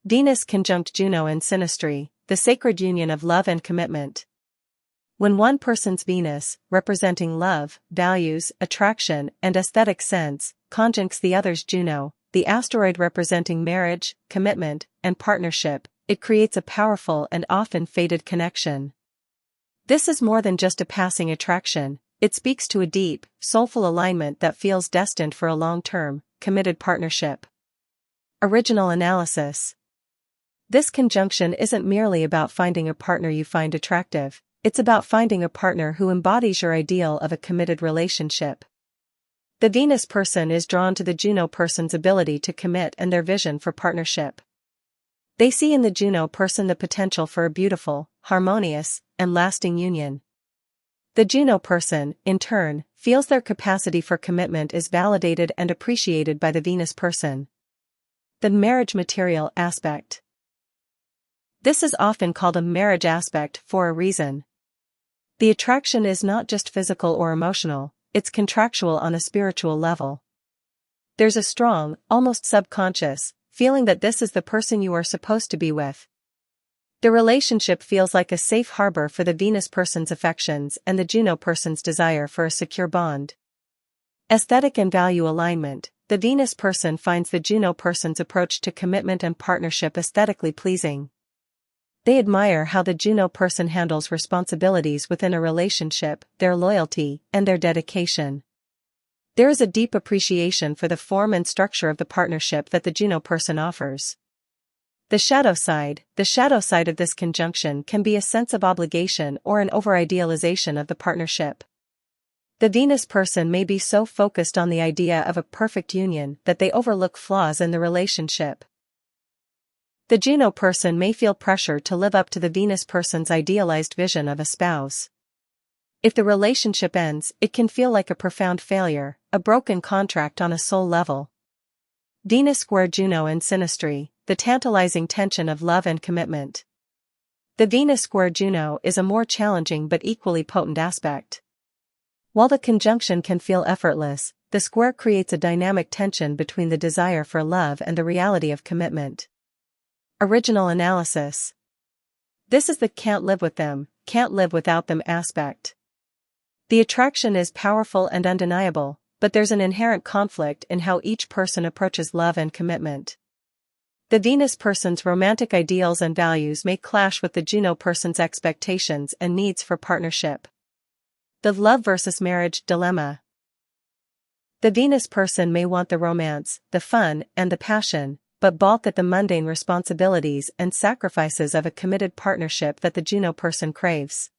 Venus conjunct Juno in Synastry, the sacred union of love and commitment. When one person's Venus, representing love, values, attraction, and aesthetic sense, conjuncts the other's Juno, the asteroid representing marriage, commitment, and partnership, it creates a powerful and often fated connection. This is more than just a passing attraction, it speaks to a deep, soulful alignment that feels destined for a long-term, committed partnership. Original analysis. This conjunction isn't merely about finding a partner you find attractive, it's about finding a partner who embodies your ideal of a committed relationship. The Venus person is drawn to the Juno person's ability to commit and their vision for partnership. They see in the Juno person the potential for a beautiful, harmonious, and lasting union. The Juno person, in turn, feels their capacity for commitment is validated and appreciated by the Venus person. The marriage material aspect. This is often called a marriage aspect for a reason. The attraction is not just physical or emotional, it's contractual on a spiritual level. There's a strong, almost subconscious, feeling that this is the person you are supposed to be with. The relationship feels like a safe harbor for the Venus person's affections and the Juno person's desire for a secure bond. Aesthetic and value alignment. The Venus person finds the Juno person's approach to commitment and partnership aesthetically pleasing. They admire how the Juno person handles responsibilities within a relationship, their loyalty, and their dedication. There is a deep appreciation for the form and structure of the partnership that the Juno person offers. The shadow side of this conjunction can be a sense of obligation or an over-idealization of the partnership. The Venus person may be so focused on the idea of a perfect union that they overlook flaws in the relationship. The Juno person may feel pressure to live up to the Venus person's idealized vision of a spouse. If the relationship ends, it can feel like a profound failure, a broken contract on a soul level. Venus square Juno in Synastry, the tantalizing tension of love and commitment. The Venus square Juno is a more challenging but equally potent aspect. While the conjunction can feel effortless, the square creates a dynamic tension between the desire for love and the reality of commitment. Original analysis. This is the can't live with them, can't live without them aspect. The attraction is powerful and undeniable, but there's an inherent conflict in how each person approaches love and commitment. The Venus person's romantic ideals and values may clash with the Juno person's expectations and needs for partnership. The love versus marriage dilemma. The Venus person may want the romance, the fun, and the passion, but balk at the mundane responsibilities and sacrifices of a committed partnership that the Juno person craves.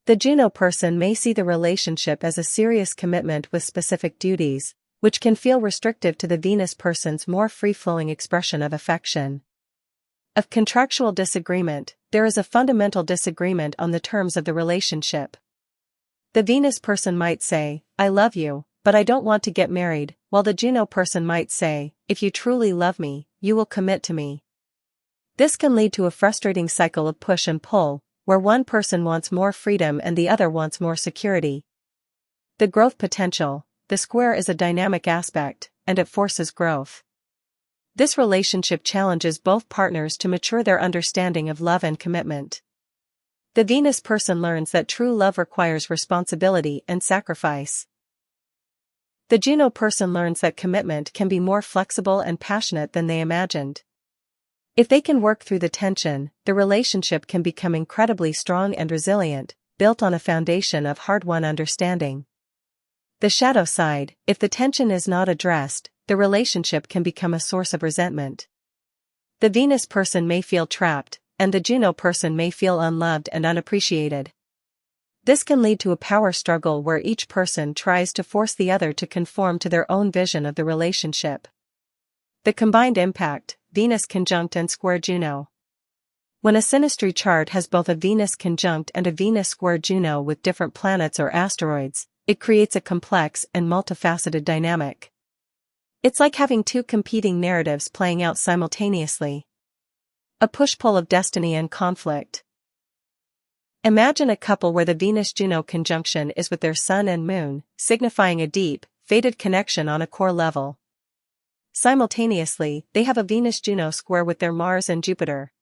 The Juno person may see the relationship as a serious commitment with specific duties, which can feel restrictive to the Venus person's more free-flowing expression of affection. Of contractual disagreement, there is a fundamental disagreement on the terms of the relationship. The Venus person might say, "I love you, but I don't want to get married," while the Juno person might say, "If you truly love me, you will commit to me." This can lead to a frustrating cycle of push and pull, where one person wants more freedom and the other wants more security. The growth potential. The square is a dynamic aspect, and it forces growth. This relationship challenges both partners to mature their understanding of love and commitment. The Venus person learns that true love requires responsibility and sacrifice. The Juno person learns that commitment can be more flexible and passionate than they imagined. If they can work through the tension, the relationship can become incredibly strong and resilient, built on a foundation of hard-won understanding. The shadow side. If the tension is not addressed, the relationship can become a source of resentment. The Venus person may feel trapped, and the Juno person may feel unloved and unappreciated. This can lead to a power struggle where each person tries to force the other to conform to their own vision of the relationship. The combined impact. Venus conjunct and square Juno. When a synastry chart has both a Venus conjunct and a Venus square Juno with different planets or asteroids, it creates a complex and multifaceted dynamic. It's like having two competing narratives playing out simultaneously. A push-pull of destiny and conflict. Imagine a couple where the Venus-Juno conjunction is with their sun and moon, signifying a deep, fated connection on a core level. Simultaneously, they have a Venus-Juno square with their Mars and Jupiter.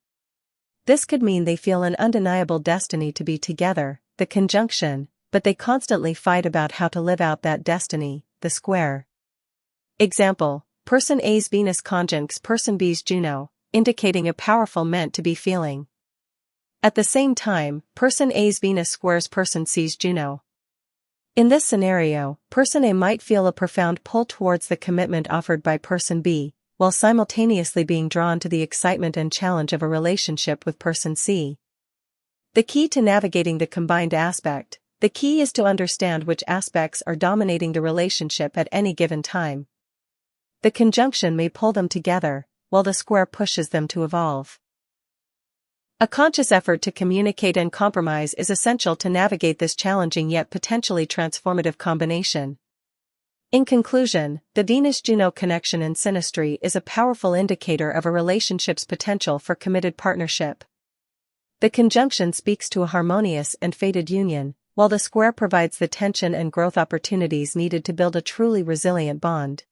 This could mean they feel an undeniable destiny to be together, the conjunction, but they constantly fight about how to live out that destiny, the square. Example, person A's Venus conjuncts person B's Juno, indicating a powerful meant-to-be feeling. At the same time, person A's Venus squares person C's Juno. In this scenario, person A might feel a profound pull towards the commitment offered by person B, while simultaneously being drawn to the excitement and challenge of a relationship with person C. The key to navigating the combined aspect, the key is to understand which aspects are dominating the relationship at any given time. The conjunction may pull them together, while the square pushes them to evolve. A conscious effort to communicate and compromise is essential to navigate this challenging yet potentially transformative combination. In conclusion, the Venus-Juno connection in Synastry is a powerful indicator of a relationship's potential for committed partnership. The conjunction speaks to a harmonious and fated union, while the square provides the tension and growth opportunities needed to build a truly resilient bond.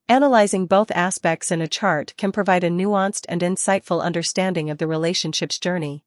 Analyzing both aspects in a chart can provide a nuanced and insightful understanding of the relationship's journey.